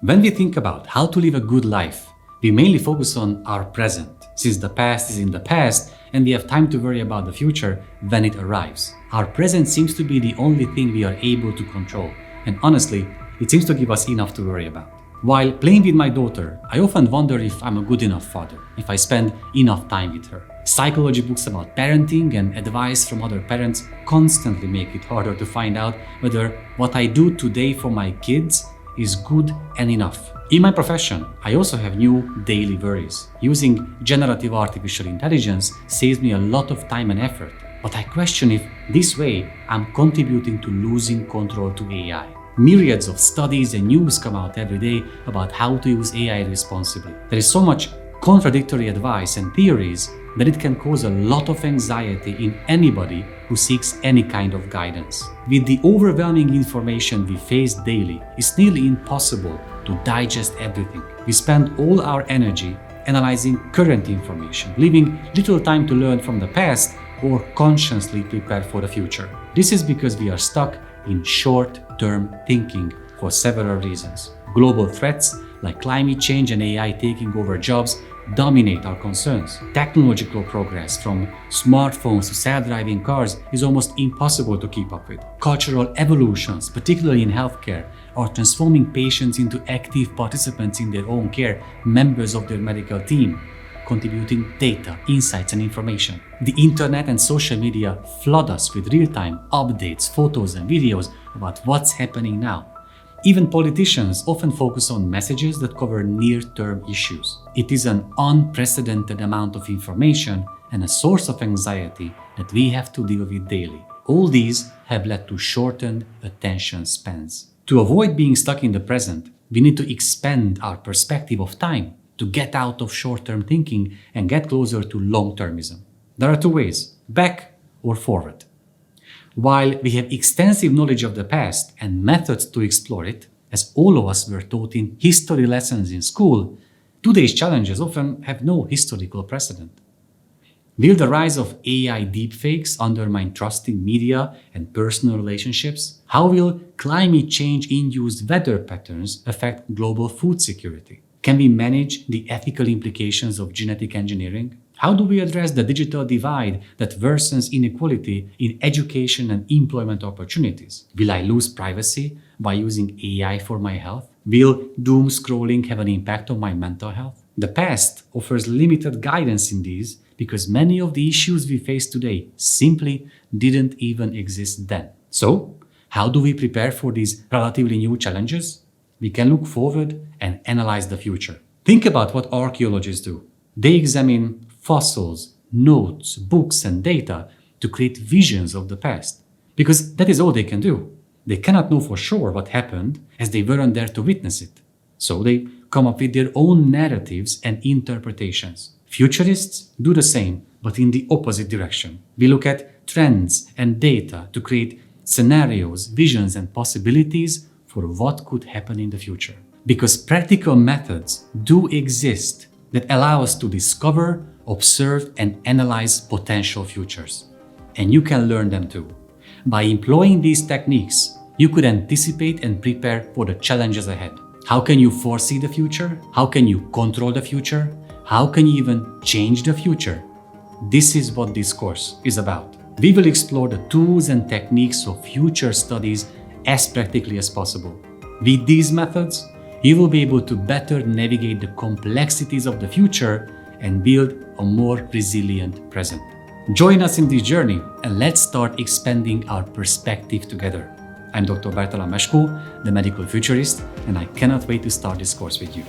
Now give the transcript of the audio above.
When we think about how to live a good life, we mainly focus on our present, since the past is in the past and we have time to worry about the future when it arrives. Our present seems to be the only thing we are able to control, and honestly, it seems to give us enough to worry about. While playing with my daughter, I often wonder if I'm a good enough father, if I spend enough time with her. Psychology books about parenting and advice from other parents constantly make it harder to find out whether what I do today for my kids is good and enough. In my profession, I also have new daily worries. Using generative artificial intelligence saves me a lot of time and effort, but I question if this way I'm contributing to losing control to AI. Myriads of studies and news come out every day about how to use AI responsibly. There is so much contradictory advice and theories that it can cause a lot of anxiety in anybody who seeks any kind of guidance. With the overwhelming information we face daily, it's nearly impossible to digest everything. We spend all our energy analyzing current information, leaving little time to learn from the past or consciously prepare for the future. This is because we are stuck in short-term thinking for several reasons. Global threats like climate change and AI taking over jobs dominate our concerns. Technological progress from smartphones to self-driving cars is almost impossible to keep up with. Cultural evolutions, particularly in healthcare, are transforming patients into active participants in their own care, members of their medical team, contributing data, insights, and information. The internet and social media flood us with real-time updates, photos, and videos about what's happening now. Even politicians often focus on messages that cover near-term issues. It is an unprecedented amount of information and a source of anxiety that we have to deal with daily. All these have led to shortened attention spans. To avoid being stuck in the present, we need to expand our perspective of time, to get out of short-term thinking and get closer to long-termism. There are two ways: back or forward. While we have extensive knowledge of the past and methods to explore it, as all of us were taught in history lessons in school, today's challenges often have no historical precedent. Will the rise of AI deepfakes undermine trust in media and personal relationships? How will climate change-induced weather patterns affect global food security? Can we manage the ethical implications of genetic engineering? How do we address the digital divide that worsens inequality in education and employment opportunities? Will I lose privacy by using AI for my health? Will doom scrolling have an impact on my mental health? The past offers limited guidance in these because many of the issues we face today simply didn't even exist then. So, how do we prepare for these relatively new challenges? We can look forward and analyze the future. Think about what archaeologists do. They examine fossils, notes, books, and data to create visions of the past, because that is all they can do. They cannot know for sure what happened as they weren't there to witness it. So they come up with their own narratives and interpretations. Futurists do the same, but in the opposite direction. We look at trends and data to create scenarios, visions, and possibilities for what could happen in the future. Because practical methods do exist that allow us to discover, observe, and analyze potential futures. And you can learn them too. By employing these techniques, you could anticipate and prepare for the challenges ahead. How can you foresee the future? How can you control the future? How can you even change the future? This is what this course is about. We will explore the tools and techniques of future studies as practically as possible. With these methods, you will be able to better navigate the complexities of the future and build a more resilient present. Join us in this journey and let's start expanding our perspective together. I'm Dr. Bertalan Meskó, the medical futurist, and I cannot wait to start this course with you.